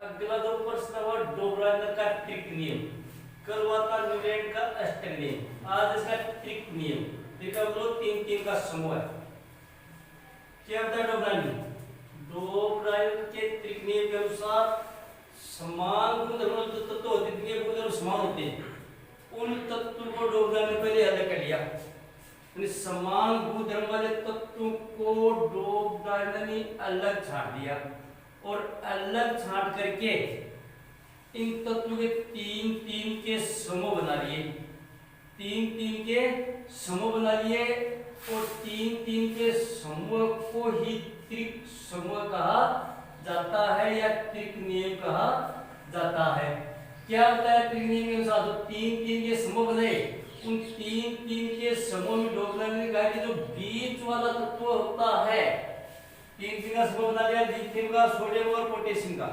अगला जो प्रश्न हुआ डोब्राइनर का ट्रिक नियम। कल हुआ था न्यूलैंड का अष्टक नियम, आज इसका ट्रिक नियम। देखा हम तीन तीन का समूह है। क्या होता है डोब्राइनर? डोब्राइनर के ट्रिक नियम के अनुसार समान गुणधर्म जो तत्व होते हैं, जिनके गुणधर्म समान होते हैं, उन तत्वों को डोब्राइनर ने पहले अलग कर लिया। समान गुणधर्म वाले तत्वों को डोब्राइनर ने अलग छांट दिया और अलग छांट करके इन तत्वों के तीन तीन के समूह बना लिए। तीन तीन के समूह बना लिए और तीन तीन के समूह को ही त्रिक समूह कहा जाता है या त्रिक नियम कहा जाता है। क्या होता है त्रिक नियम के अनुसार? तो तीन तीन के समूह बने, उन तीन तीन के समूह में डोब्राइनर ने कहा कि जो बीच वाला तत्व होता है, तीन तीन का समूह बना लिया, लिथियम का, सोडियम और पोटेशियम का।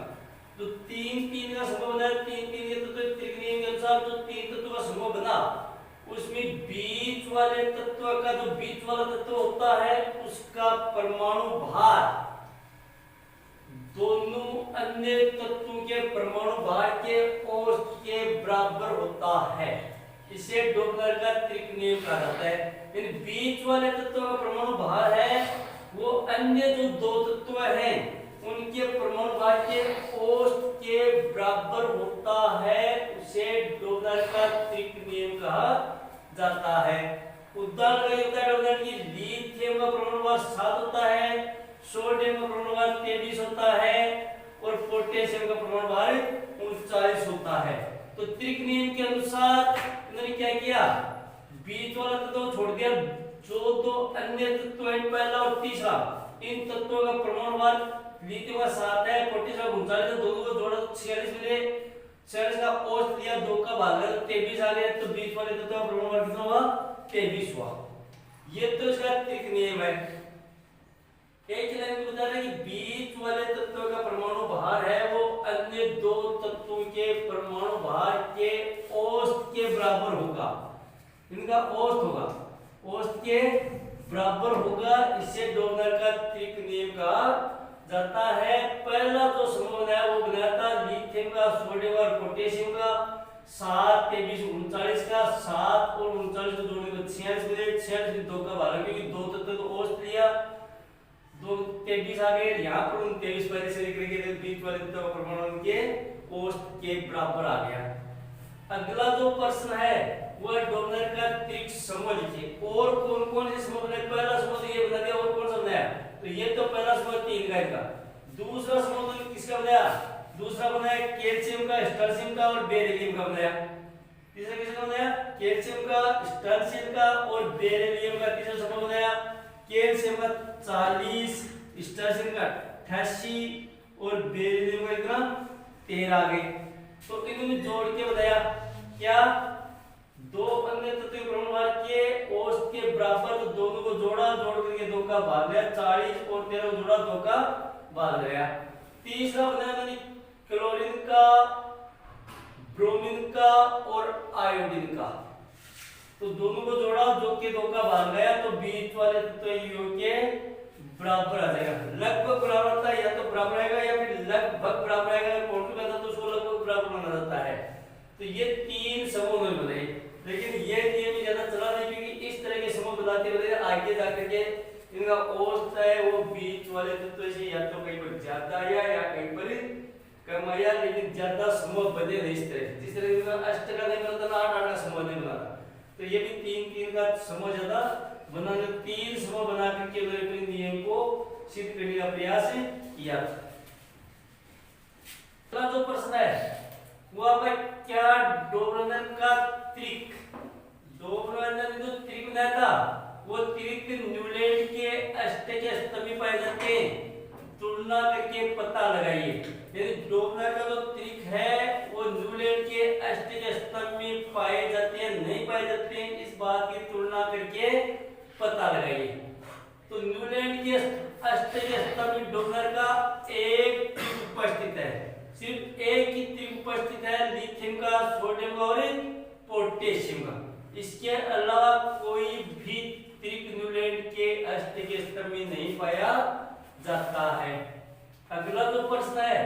तो तीन तीन का समूह बनाया, तीन तीन के तत्व त्रिक नियम के अनुसार जो तीन तत्व का समूह बना, उसमें बीच वाले तत्व का जो बीच वाला तत्व होता है उसका परमाणु भार दोनों अन्य तत्वों के परमाणु भार के औसत के बराबर होता है। इसे डोब्राइनर का त्रिक नियम कहा जाता है। यानी बीच वाले तत्व का परमाणु भार है वो अन्य जो दो तत्व हैं उनके परमाणु भार के औसत के बराबर होता है, उसे डोब्राइनर का त्रिक नियम कहा जाता है। उदाहरण होता है डोब्राइनर की लिथियम का परमाणु भार 7 होता है, सोडियम का परमाणु भार 23 होता है और पोटेशियम का परमाणु भार 39 होता है। तो त्रिक नियम के अनुसार इन्होंने क्या किया? बीच वाला तत्व छोड़ दिया, जो दो अन्य तत्व हैं पहला और तीसरा, इन तत्वों का परमाणु भार लिथियम का 7 है, पोटेशियम का 39 है, दोनों को जोड़ा तो 46 मिले। 46 का औसत लिया, 2 का भाग लिया तो 23 आ गया। तो बीच वाले तत्व का परमाणु भार कितना हुआ? 23 हुआ। ये तो इसका त्रिक नियम है। एक लाइन में बता रहे कि बीच वाले तत्व का परमाणु भार है वो अन्य दो तत्वों के परमाणु भार के औसत के बराबर होगा। इनका औसत होगा, औसत के बराबर होगा। इसे डोब्राइनर का त्रिक नियम कहा जाता है। पहला जो समूह बनाया वो बनाया था लिथियम का, सोडियम और पोटेशियम का, 7 23 39 का। 7 और 39 को जोड़ने को 46 मिले। 46 में 2 का भाग, क्योंकि दो तत्व को औसत लिया, 2 23 आ गए। यहाँ पर 23 पहले से लिख रखे थे, बीच वाले तत्व का परमाणु उनके औसत के बराबर आ गया। अगला जो प्रश्न है वो है डोब्राइनर का त्रिक समूह लिखिए। और कौन कौन से समूह बने? पहला समूह तो ये बना दिया, और कौन सा बनाया? तो ये तो पहला समूह 3 का इनका। दूसरा समूह तो किसका बनाया? दूसरा बनाया कैल्शियम का, स्टर्शियम का और बेरिलियम का बनाया। तीसरा किसका बनाया? कैल्शियम का, स्टर्शियम का और बेरिलियम का तीसरा समूह बनाया। कैल्शियम का 40, स्टर्शियम का 88 और बेरिलियम का कितना? 13 आ गए। तो इन्होंने जोड़ के बताया क्या? दो अन्य तत्व के परमाणु भार के औसत के बराबर, तो दोनों को जोड़ा, जोड़ करके 2 का भाग लिया। 40 और 13 को जोड़ा, 2 का भाग लिया। तीसरा बनाया मैंने क्लोरीन का, ब्रोमीन का और आयोडीन का, तो दोनों को जोड़ा, जो के 2 का भाग गया, तो बीच वाले तत्व योग के बराबर आ जाएगा। लगभग बराबर था, या तो बराबर आएगा या फिर लगभग बराबर आएगा। पॉइंट का था तो उसको लगभग बराबर माना जाता है। तो ये 3 समूह में बने, लेकिन ये नियम ज्यादा चला नहीं, क्योंकि इस तरह के समूह बनाते हुए आगे जाकर के इनका औसत है वो बीच वाले तत्व से या तो कहीं पर ज्यादा आया या कहीं पर कम आया, लेकिन ज्यादा समूह बने नहीं इस तरह। जिस तरह का अष्टक का नहीं बनता ना, 8 का समूह नहीं बना, तो ये भी 3 3 का समूह ज्यादा बनाने, 3 समूह बना करके अपने नियम को सिद्ध करने का प्रयास किया। अगला जो प्रश्न है वो आपका क्या? डोब्राइनर का त्रिक। डोब्राइनर ने जो त्रिक बनाया था वो त्रिक न्यूलैंड के अष्टक के स्तंभ में पाए जाते हैं, तुलना करके पता लगाइए। यदि डोब्राइनर का जो त्रिक है वो न्यूलैंड के अष्टक के स्तंभ में पाए जाते हैं, नहीं पाए जाते हैं, इस बात की तुलना करके पता लगाइए। तो न्यूलैंड के अष्टक के स्तंभ में डोब्राइनर का एक त्रिक उपस्थित है, सिर्फ एक ही त्रिक उपस्थित है, लिथियम का, सोडियम का और पोटेशियम का। इसके अलावा कोई भी त्रिक न्यूलैंड के अष्टक के स्तंभ में नहीं पाया जाता है। अगला जो प्रश्न है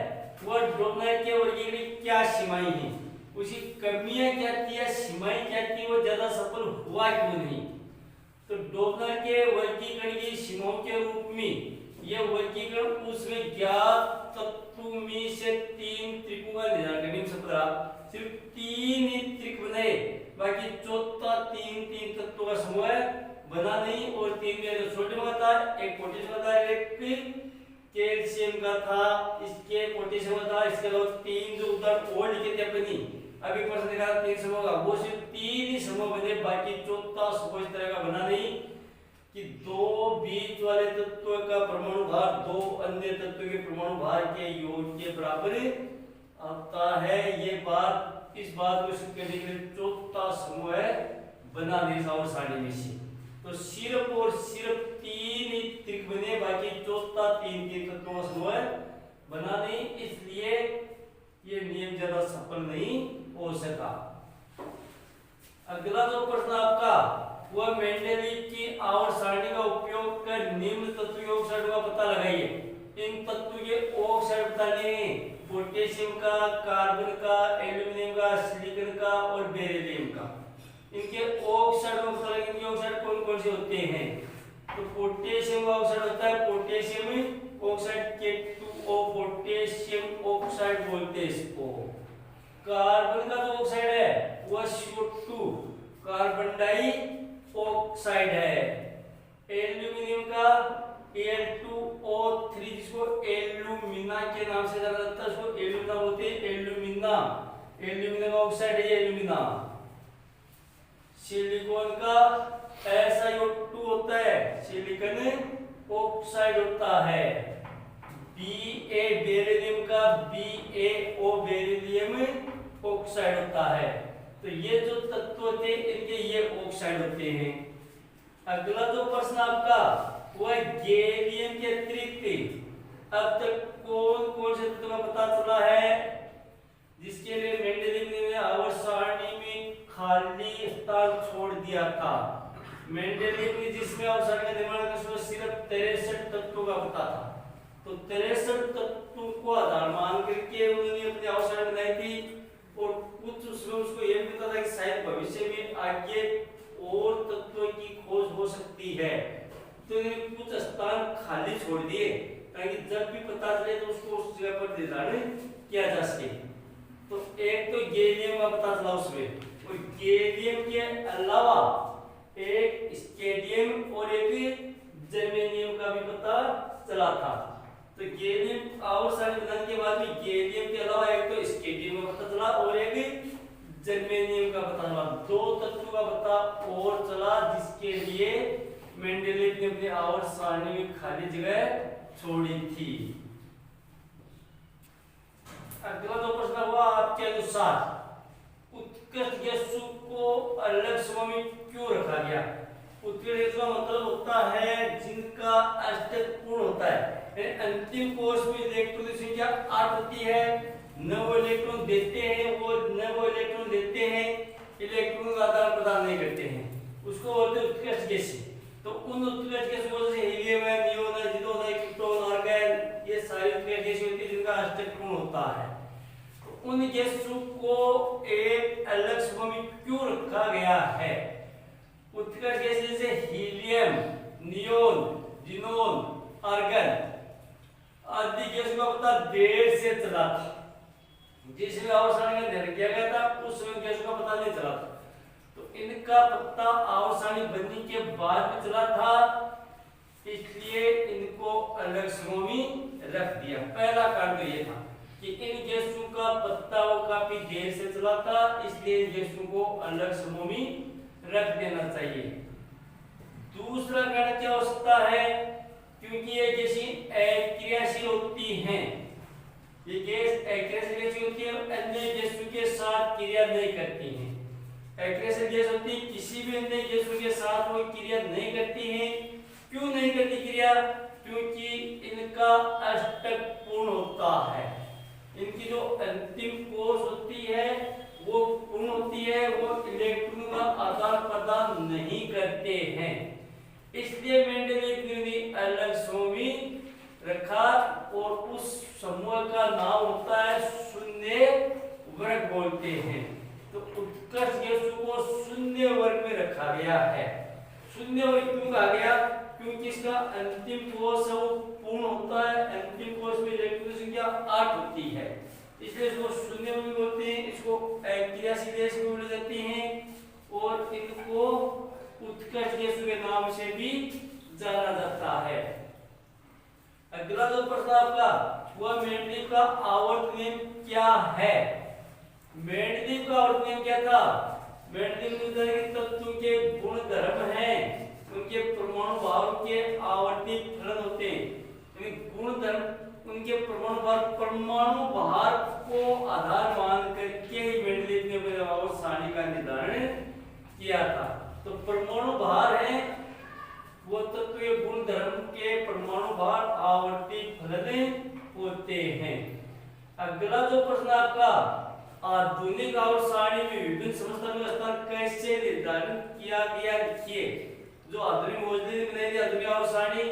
वह डोपलर के वर्गीकरण की क्या सीमाएं हैं, उसकी कमियां क्या थी या सीमाएं क्या थी, वो ज्यादा सफल हुआ क्यों नहीं। तो डोपलर के वर्गीकरण की सीमाओं के रूप में यह वर्गीकरण उसमें ज्ञात तत्वों में से 3 त्रिकोण का निर्धारण करने में सफल रहा। सिर्फ 3 ही त्रिक बनाए, बाकी चौथा 3 तत्वों का समूह बना नहीं। और 3 में जो सोडियम का था, एक पोटेशियम का था, एक कैल्शियम का था, इसके पोटेशियम का था, इसके अलावा 3 जो उधर और लिखे थे अपनी अभी प्रश्न देखा 3 समूह का, वो सिर्फ 3 ही समूह बने, बाकी चौथा समूह इस तरह का बना नहीं कि 2 बीच वाले तत्व का परमाणु भार 2 अन्य तत्व के परमाणु भार के योग के बराबर आता है। ये बात, इस बात को सिद्ध करने के लिए चौथा समूह बना नहीं था और सारणी में से। तो सिर्फ और सिर्फ 3 ही त्रिक बने, बाकी चौथा 3 तत्वों का समूह बना नहीं, इसलिए ये नियम ज्यादा सफल नहीं हो सका। अगला जो प्रश्न आपका वह मेंडेलीव की आवर्त सारणी का उपयोग कर निम्न तत्व के ऑक्साइड का पता लगाइए। इन तत्वों के ऑक्साइड बताने पोटेशियम का, कार्बन का, एल्यूमिनियम का, सिलिकॉन का और बेरिलियम का। इनके ऑक्साइड का पता लगाइए, इनके ऑक्साइड कौन कौन से होते हैं। तो पोटेशियम का ऑक्साइड होता है potassium oxide K2O, potassium oxide बोलते हैं इसको। कार्बन का जो ऑक्साइड है वह CO2 कार्बन डाई ऑक्साइड है। एल्यूमिनियम का Al2O3 जिसको एल्यूमिना के नाम से जाना जाता है, उसको एल्यूमिना बोलते हैं, एल्यूमिना, एल्यूमिना का ऑक्साइड है एल्यूमिना। सिलिकॉन का SiO2 होता है, सिलिकॉन ऑक्साइड होता है। Ba बेरिलियम का BaO बेरिलियम ऑक्साइड होता है। तो ये जो तत्व होते हैं इनके ये ऑक्साइड होते हैं। अगला जो प्रश्न आपका वह गैलियम के अतिरिक्त अब तक कौन कौन से तत्व का पता चला है, जिसके लिए मेंडेलीव ने आवर्त सारणी में खाली स्थान छोड़ दिया था। मेंडेलीव ने जिसमें आवर्त सारणी का निर्माण किया उसमें सिर्फ 63 तत्वों का पता था। तो 63 तत्वों को आधार मान करके उन्होंने अपनी आवर्त सारणी बनाई थी। और कुछ उसमें उसको यह भी पता था कि शायद भविष्य में आगे और तत्वों की खोज हो सकती है, तो इन्होंने कुछ स्थान खाली छोड़ दिए ताकि जब भी पता चले तो उसको उस जगह पर निर्धारण किया जा सके। तो एक तो गैलियम का पता चला उसमें, और गैलियम के अलावा एक स्केडियम और एक जर्मेनियम का भी पता चला था। तो गैलियम आवर्त सारणी बनाने के बाद में गैलियम के अलावा एक तो स्केडियम का पता चला और एक जर्मेनियम का पता चला। 2 तत्वों का पता और चला, जिसके लिए मेंडेलीव ने अपनी आवर्त सारणी में खाली जगह छोड़ी थी। अगला जो प्रश्न हुआ आपके अनुसार उत्कृष्ट गैसों को अलग समूह में क्यों रखा गया। उत्कृष्ट गैसों का मतलब होता है जिनका अष्टक पूर्ण होता है, अंतिम कोष में इलेक्ट्रॉन की संख्या 8 होती है, 9 इलेक्ट्रॉन देते हैं, वो 9 इलेक्ट्रॉन देते हैं, इलेक्ट्रॉन का आदान प्रदान नहीं करते हैं, उसको बोलते हैं उत्कृष्ट गैस। तो उन उत्कृष्ट गैसों जैसे हीलियम है, नियोन है, जिनोन है, कीटोन, आर्गन, ये सारी उत्कृष्ट गैसें होती हैं जिनका अष्टक पूर्ण होता है। तो उन गैसों को एक अलग समूह में क्यों रखा गया है। उत्कृष्ट गैस जैसे हीलियम, नियोन, जिनोन, आर्गन आदि गैसों का पता देर से चला था। जिसमें आवर्त सारणी का निर्धारण किया गया था उस समय गैसों का पता नहीं चला था। तो इनका पता आवर्त सारणी बनने के बाद में चला था, इसलिए इनको अलग समूह में रख दिया। पहला कारण तो ये था कि इन गैसों का पता वो काफी देर से चला था, इसलिए इन गैसों को अलग समूह में रख देना चाहिए। दूसरा कारण क्या हो सकता है, क्योंकि ये गैसें अक्रियाशील होती हैं, ये गैस अक्रियाशील गैस होती है, अन्य गैसों के साथ क्रिया नहीं करती हैं। अक्रियाशील गैस होती है, किसी भी अन्य गैसों के साथ वो क्रिया नहीं करती हैं। क्यों नहीं करती क्रिया, क्योंकि इनका अष्टक पूर्ण होता है। इनकी जो अंतिम कोष होती है वो पूर्ण होती है, वो इलेक्ट्रॉन का आदान प्रदान नहीं करते हैं, इसलिए मेंडेलीव ने अलग समूह में रखा और उस समूह का नाम होता है शून्य वर्ग बोलते हैं। तो उत्कर्ष गैसों को शून्य वर्ग में रखा गया है। शून्य वर्ग क्यों कहा गया? क्योंकि इसका अंतिम कोश पूर्ण होता है, अंतिम कोश में इलेक्ट्रॉन संख्या 8 होती है, इसलिए इसको शून्य वर्ग बोलते हैं। इसको क्रियाशील गैस भी बोले जाते हैं और इनको उत्कर्ष गैसों के नाम से भी जाना जाता है। अगला जो प्रश्न आपका वह मेंडलीव का आवर्त नियम क्या है? मेंडलीव का आवर्त नियम क्या था? मेंडलीव ने तत्वों के गुण धर्म हैं, उनके परमाणु भाव के आवर्ती फलन होते हैं। गुण धर्म उनके परमाणु भार को आधार मान करके ही मेंडलीव ने आवर्त सारणी का निर्धारण किया था। तो परमाणु भार है वो तत्व के गुण धर्म के परमाणु भार आवर्ती फलन होते हैं। अगला जो प्रश्न आपका आधुनिक आवर्त सारणी में विभिन्न समस्थानिकों का स्थान कैसे निर्धारण किया गया? लिखिए। जो आधुनिक मौजूदगी बनाई थी आधुनिक आवर्त सारणी,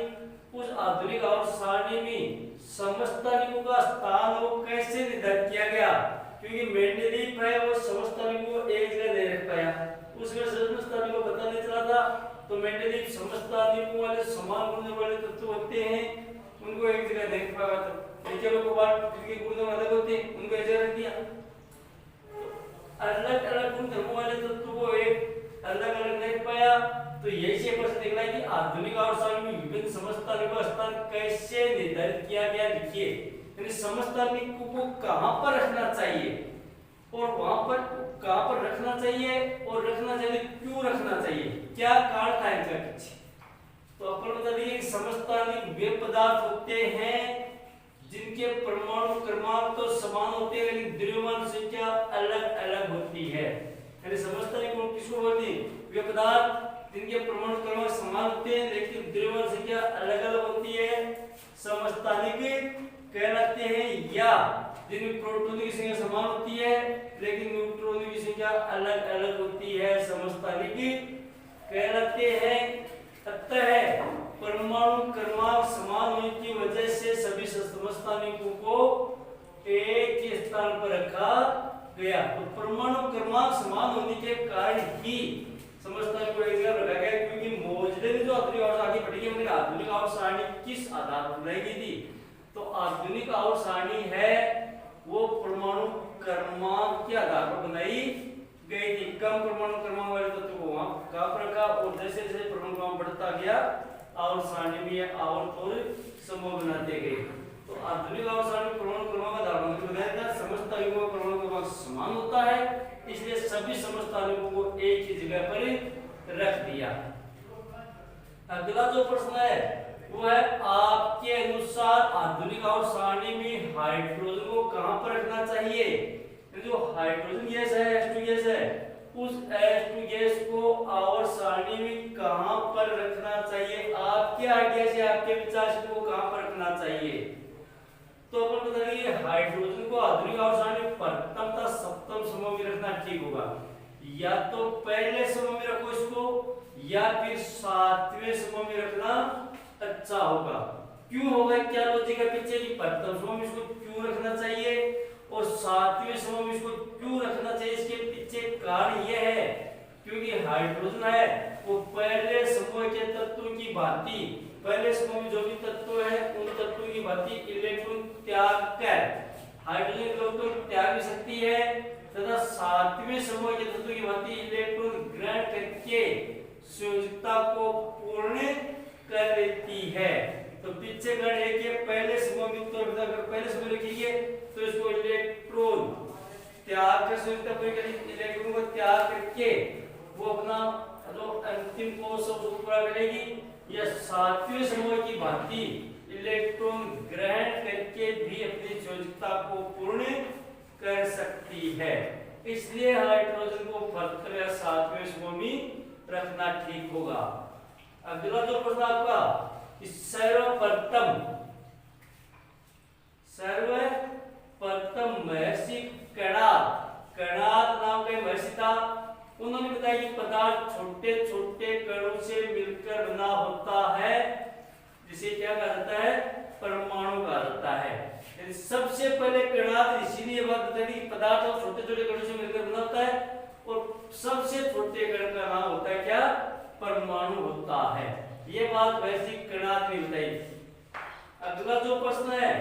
उस आधुनिक आवर्त सारणी में समस्थानिकों का स्थान वो कैसे निर्धारित किया गया? क्योंकि मेंडलीव है वो समस्थानिकों को एक जगह नहीं रख पाया, उसमें समस्थानिकों को पता नहीं चला था। तो मेंडलीव समस्थानिकों वाले समान गुण वाले तत्व होते हैं, उनको एक जगह नहीं रख पाया था। एक लोगों को जिनके गुण अलग होते हैं उनको एक जगह रख दिया। अलग अलग गुण धर्मों वाले तत्वों को एक अलग अलग नहीं पाया। तो यही से प्रश्न निकला कि आधुनिक आवर्त सारणी में विभिन्न समस्थानिकों का स्थान कैसे निर्धारित किया गया? लिखिए। यानी समस्थानिकों को कहां पर रखना चाहिए और वहां पर कहां पर रखना चाहिए और रखना चाहिए क्यों रखना चाहिए, क्या कारण था इनका पीछे? तो अपन बता दिए कि समस्थानिक वे पदार्थ होते हैं जिनके परमाणु क्रमांक तो समान होते हैं लेकिन द्रव्यमान संख्या अलग अलग होती है। यानी समस्थानिक किसको बोलते हैं? वे पदार्थ जिनके परमाणु क्रमांक समान होते हैं लेकिन द्रव्यमान संख्या अलग अलग होती है समस्थानिक कहलाते हैं। या जिनमें प्रोटॉनों की संख्या समान होती है लेकिन न्यूट्रॉनों की संख्या अलग अलग होती है समस्थानिक कहलाते हैं। अतः परमाणु क्रमांक समान होने की वजह से सभी समस्थानिकों को एक ही स्थान पर रखा गया। तो परमाणु क्रमांक समान होने के कारण ही समस्थानिकों को एक जगह रखा गया। क्योंकि मौजूदा जो आधुनिक आवर्त आगे पढ़ेगी हमने आधुनिक आवर्त सारणी किस आधार पर बनाई गई थी? तो आधुनिक आवर्त सारणी है वो परमाणु क्रमांक के आधार पर बनाई गई थी। कम परमाणु क्रमांक वाले तत्व को वहां कहां पर रखा और जैसे जैसे परमाणु क्रमांक बढ़ता गया आवर्त सारणी में आवर्त और समूह बनाते गए। तो आधुनिक आवर्त सारणी में परमाणु क्रमांक का आधार पर बनाया था। समस्थानिकों का परमाणु क्रमांक समान होता है इसलिए सभी समस्थानिकों को एक ही जगह पर रख दिया। अगला जो प्रश्न है वो है आपके अनुसार आधुनिक आवर्त सारणी में हाइड्रोजन को कहां पर रखना चाहिए? जो हाइड्रोजन गैस है H2 गैस है उस H2 गैस को आवर्त सारणी में कहां पर रखना चाहिए? आपके आइडिया से आपके विचार से वो कहां पर रखना चाहिए? तो अपन बताइए हाइड्रोजन को आधुनिक आवर्त सारणी में प्रथम तथा सप्तम समूह में रखना ठीक होगा। या तो पहले समूह में रखो इसको या फिर सातवें समूह में रखना अच्छा होगा। क्यों होगा, क्या लॉजिक है पीछे कि प्रथम समूह में इसको क्यों रखना चाहिए और सातवें समूह में इसको क्यों रखना चाहिए? इसके पीछे कारण यह है क्योंकि हाइड्रोजन है वो पहले समूह के तत्वों की भांति पहले समूह में जो भी तत्व है उन तत्वों की भांति इलेक्ट्रॉन त्याग कर हाइड्रोजन इलेक्ट्रॉन त्याग भी सकती है तथा सातवें समूह के तत्वों की भांति इलेक्ट्रॉन ग्रहण करके संयोजकता को पूर्ण कर देती है। तो पीछे गण है कि पहले समूह में तो अगर पहले समूह लिखिए तो इसको इलेक्ट्रॉन त्याग कर संयोजकता पूरी करेगी, इलेक्ट्रॉन को त्याग करके वो अपना जो अंतिम कोश उसको पूरा करेगी। या सातवें समूह की भांति इलेक्ट्रॉन ग्रहण करके भी अपनी संयोजकता को पूर्ण कर सकती है। इसलिए हाइड्रोजन को प्रथम या सातवें समूह में रखना ठीक होगा। अगला जो प्रश्न आपका सर्वप्रथम महर्षि कणाद नाम का महर्षि था। उन्होंने बताया कि पदार्थ छोटे छोटे कणों से मिलकर बना होता है जिसे क्या कहा जाता है परमाणु कहा जाता है। यानी सबसे पहले कणाद, इसीलिए बात बताई कि पदार्थ और छोटे छोटे कणों से मिलकर बना होता है, और सबसे छोटे कण का नाम होता है क्या? परमाणु होता है। ये बात वैसी कणाद ने बताई। अगला जो प्रश्न है,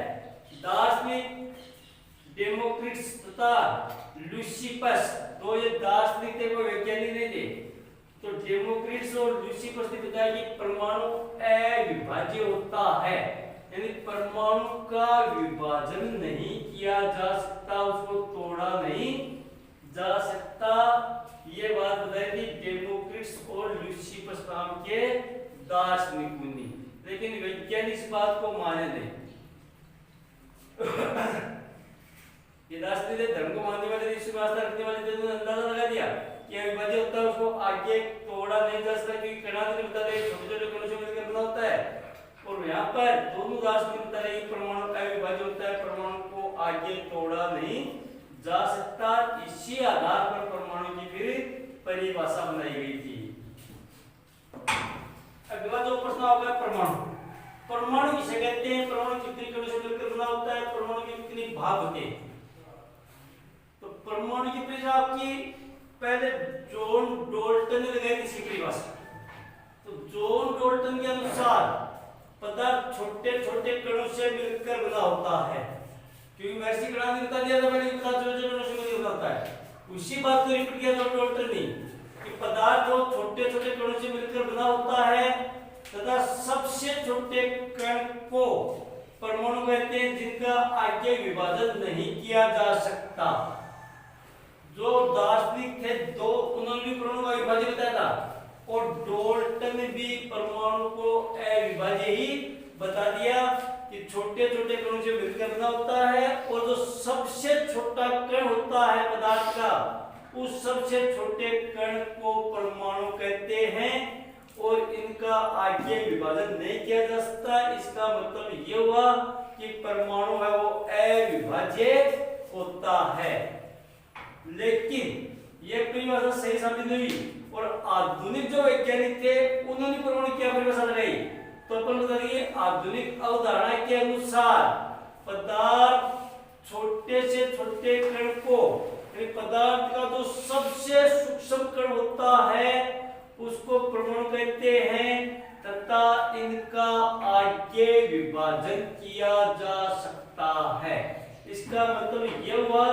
दार्शनिक डेमोक्रिटस तथा लुसिपस, तो ये दार्शनिक थे, कोई वैज्ञानिक नहीं थे। तो डेमोक्रिटस और लुसिपस ने बताया कि परमाणु अविभाज्य होता है, यानी परमाणु का विभाजन नहीं किया जा सकता, उसको तोड़ा नहीं जा सकता। ये बात बताई थी डेमोक्रिटस और लुसिपस नाम के दार्शनिक मुनि, लेकिन वैज्ञानिक इस बात को माने नहीं। ये दार्शनिक धर्म को मानने वाले, ईश्वर में आस्था रखने वाले थे, तो अंदाजा लगा दिया कि अविभाज्य होता है, उसको आगे तोड़ा नहीं जा सकता, क्योंकि कणाद ने बता दिया छोटे छोटे कणों से मिलकर बना होता है। और यहाँ पर दोनों दार्शनिक बता रहे हैं परमाणु अविभाज्य होता है, परमाणु को आगे तोड़ा नहीं जा सकता। इसी आधार पर परमाणु की फिर परिभाषा बनाई गई थी। अगला जो प्रश्न होगा परमाणु। परमाणु किसे कहते हैं? परमाणु कितने कणों से मिलकर बना होता है? परमाणु के कितने भाग होते हैं? तो परमाणु की परिभाषा आपकी पहले जॉन डाल्टन ने लगाई थी इसकी परिभाषा। तो जॉन डाल्टन के अनुसार पदार्थ छोटे छोटे कणों से मिलकर बना होता है, क्योंकि वैसी कणा ने बता दिया था पहले कि पदार्थ छोटे छोटे कणों से मिलकर बना होता है। उसी बात को रिपीट किया जॉन डाल्टन ने कि पदार्थ जो छोटे छोटे कणों से मिलकर बना होता है तथा सबसे छोटे कण को परमाणु कहते हैं, जिनका आगे विभाजन नहीं किया जा सकता। जो दार्शनिक थे दो, उन्होंने भी परमाणु का विभाजन बताया था, और डाल्टन ने भी परमाणु को अविभाज्य ही बता दिया कि छोटे छोटे कणों से मिलकर बना होता है, और जो सबसे छोटा कण होता है पदार्थ का, उस सबसे छोटे कण को परमाणु कहते हैं, और इनका आगे विभाजन नहीं किया जा सकता। इसका मतलब ये हुआ कि परमाणु है वो अविभाज्य होता है। लेकिन ये परिभाषा सही साबित नहीं हुई, और आधुनिक जो वैज्ञानिक थे उन्होंने परमाणु की परिभाषा लगाई। तो अपन बता देंगे आधुनिक अवधारणा के अनुसार पदार्थ छोटे से छोटे कण को, पदार्थ का जो सबसे सूक्ष्म कण होता है उसको परमाणु कहते हैं, तथा इनका आगे विभाजन किया जा सकता है। इसका मतलब यह हुआ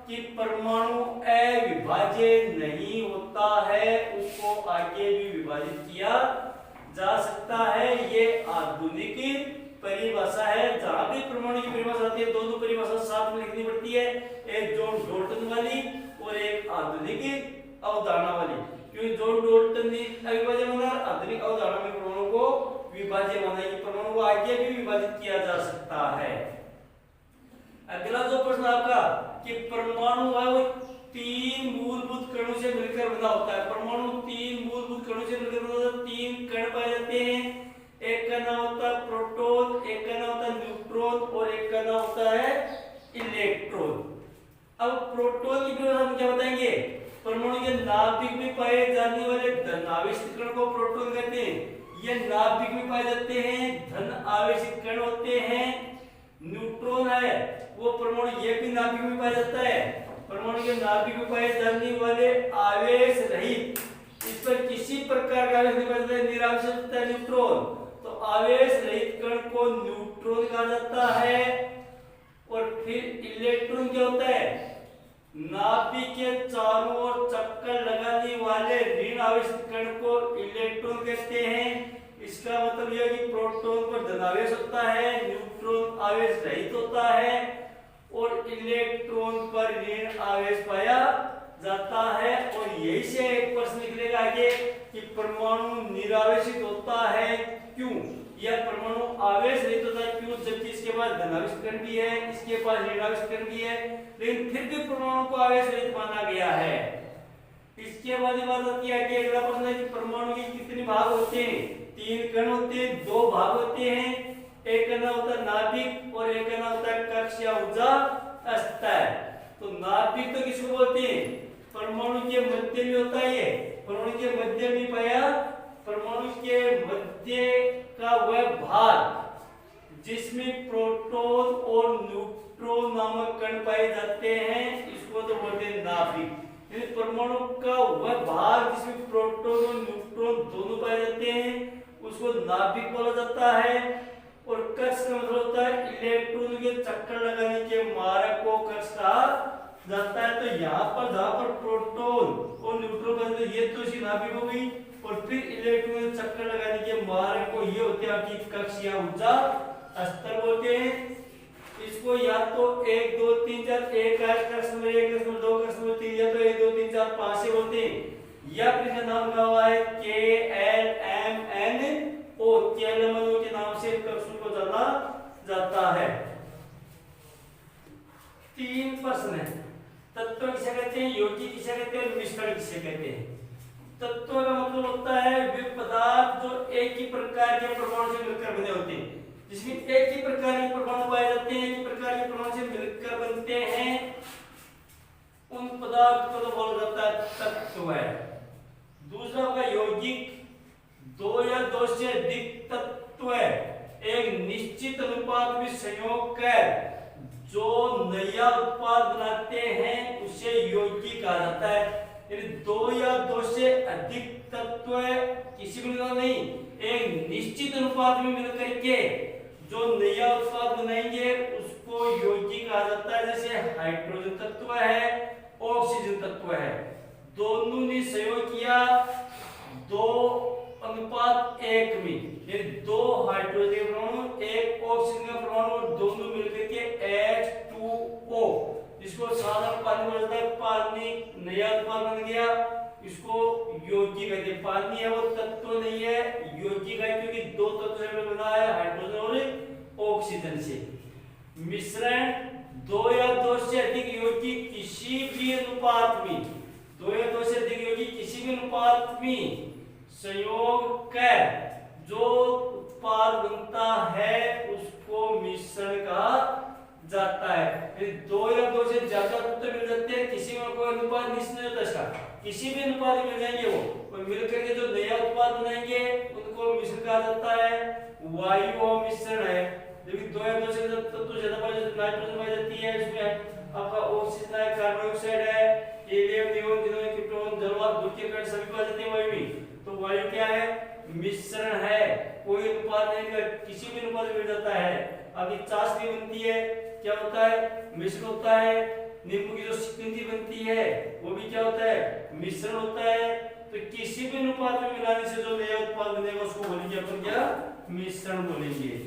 कि परमाणु अविभाज्य नहीं होता है, उसको आगे भी विभाजित किया जा सकता है। ये आधुनिक परिभाषा है। जहां भी परमाणु की परिभाषा आती है, दोनों परिभाषा साथ में लिखनी पड़ती है, एक जॉन डाल्टन वाली और एक आधुनिक अवधारणा वाली। क्योंकि जॉन डाल्टन ने अविभाज्य माना, आधुनिक अवधारणा में परमाणु को विभाज्य माना कि परमाणु को आगे भी विभाजित किया जा सकता है। अगला जो प्रश्न आपका कि परमाणु है वो तीन मूलभूत कणों से मिलकर बना होता है। परमाणु तीन मूलभूत कणों से मिलकर बना होता है। तीन कण पाए जाते हैं, एक का नाम होता है प्रोटॉन, एक का नाम होता है न्यूट्रॉन और एक का नाम होता है इलेक्ट्रॉन। अब प्रोटॉन की परिभाषा हम क्या बताएंगे? परमाणु के नाभिक में पाए जाने वाले धन आवेशित कण को प्रोटॉन कहते हैं। ये नाभिक में पाए जाते हैं, धन आवेशित कण होते हैं। न्यूट्रॉन है वो परमाणु, ये भी नाभिक में पाया जाता है। परमाणु के नाभिक में पाए जाने वाले आवेश रहित, इस पर किसी प्रकार का आवेश नहीं पाया जाता है, निरावेशित होता है न्यूट्रॉन। तो आवेश रहित कण को न्यूट्रॉन कहा जाता है। और फिर इलेक्ट्रॉन क्या होता है? नाभिक के चारों ओर चक्कर लगाने वाले ऋण आवेशित कण को इलेक्ट्रॉन कहते हैं। इसका मतलब यह कि प्रोटॉन पर धनावेश होता है, न्यूट्रॉन आवेश रहित होता है और इलेक्ट्रॉन पर ऋण आवेश पाया जाता है। और यही से एक प्रश्न निकलेगा आगे कि परमाणु निरावेशित होता है क्यों, या परमाणु आवेश रहित होता है क्यों, जबकि इसके पास धनावेशित कण भी है, इसके पास ऋणावेशित कण भी है, लेकिन फिर भी परमाणु को आवेश रहित माना गया है। इसके बाद बात आती है कि अगला प्रश्न है कि परमाणु के कितने भाग होते हैं? तीन कण होते हैं, दो भाग होते हैं। एक का नाम होता है नाभिक और एक का नाम होता है कक्ष या ऊर्जा स्तर। तो नाभिक तो किसको बोलते हैं? परमाणु के मध्य में होता है। ये परमाणु के मध्य में पाया, परमाणु के मध्य का वह भाग जिसमें प्रोटॉन और न्यूट्रॉन नामक कण पाए जाते हैं, इसको तो बोलते हैं नाभिक। यानी परमाणु का वह भाग जिसमें प्रोटॉन और न्यूट्रॉन दोनों पाए जाते हैं उसको नाभिक बोला जाता है। और कक्ष का मतलब होता है इलेक्ट्रॉन के चक्कर लगाने के मार्ग को कक्ष कहा जाता है। तो यहाँ पर जहाँ पर प्रोटॉन और न्यूट्रॉन बनते हैं ये तो इसकी नाभिक हो गई, और फिर इलेक्ट्रॉन के चक्कर लगाने के मार्ग को ये होते हैं आपकी कक्ष या ऊर्जा स्तर बोलते हैं। इसको या तो 1 2 3 4 1 कक्ष नंबर 1 कक्ष नंबर 2 कक्ष नंबर 3 या तो 1 2 3 4 5 से बोलते हैं। या फिर इसका नाम क्या हुआ है KLMNO, KLMNO के नाम से कक्षों को जाना जाता है। 3 प्रश्न है। तत्व किसे कहते हैं, यौगिक किसे कहते हैं और मिश्रण किसे कहते हैं। तत्व का मतलब होता है वे पदार्थ जो एक ही प्रकार के परमाणु से मिलकर बने होते हैं, जिसमें एक ही प्रकार के परमाणु पाए जाते हैं, एक ही प्रकार के परमाणु से मिलकर बनते हैं, उन पदार्थ को तो बोला जाता है तत्व है। दूसरा होगा यौगिक, 2 या 2 से अधिक तत्व एक निश्चित अनुपात में संयोग कर जो नया उत्पाद बनाते हैं उसे यौगिक कहा जाता है। यानी 2 या 2 से अधिक तत्व किसी भी नहीं, एक निश्चित अनुपात में मिलकर के जो नया उत्पाद बनाएंगे उसको यौगिक कहा जाता है। जैसे हाइड्रोजन तत्व है, ऑक्सीजन तत्व है, दोनों ने संयोग किया 2:1 में, यानी 2 हाइड्रोजन के परमाणु 1 ऑक्सीजन का परमाणु दोनों मिलकर के H2O, जिसको साधारण पानी बोला जाता है, पानी नया उत्पाद बन गया, इसको यौगिक कहते हैं। पानी है वो तत्व नहीं है, यौगिक है क्योंकि 2 तत्व से बना है, हाइड्रोजन और ऑक्सीजन से। मिश्रण 2 या 2 से अधिक यौगिक किसी भी अनुपात में, 2 या 2 से अधिक यौगिक किसी भी अनुपात में संयोग कर जो उत्पाद बनता है उसको मिश्रण कहा जाता है। 2 या 2 से ज्यादा तत्व मिल जाते हैं, किसी में कोई अनुपात निश्चित नहीं होता इसका, किसी भी अनुपात में मिल जाएंगे वो मिलकर के जो नया उत्पाद बनाएंगे उनको मिश्रण कहा जाता है। वायु मिश्रण है, लेकिन 2 या 2 से तत्व ज्यादा पाए जाते, नाइट्रोजन पाई जाती है, इसमें आपका ऑक्सीजन है, कार्बन डाइऑक्साइड है, हीलियम, नियोन, ज़ीनोन, क्रिप्टॉन, जलवायु, द्वितीय कण सभी पाए जाते हैं वायु में। तो वायु क्या है, मिश्रण है, कोई अनुपात नहीं, किसी भी अनुपात में मिल जाता है। अभी चाशनी बनती है, क्या होता है, मिश्रण होता है। नींबू की जो शिकंजी बनती है वो भी क्या होता है, मिश्रण होता है। तो किसी भी अनुपात में मिलाने से जो नया उत्पाद बनेगा उसको बोलेंगे अपन क्या, मिश्रण बोलेंगे।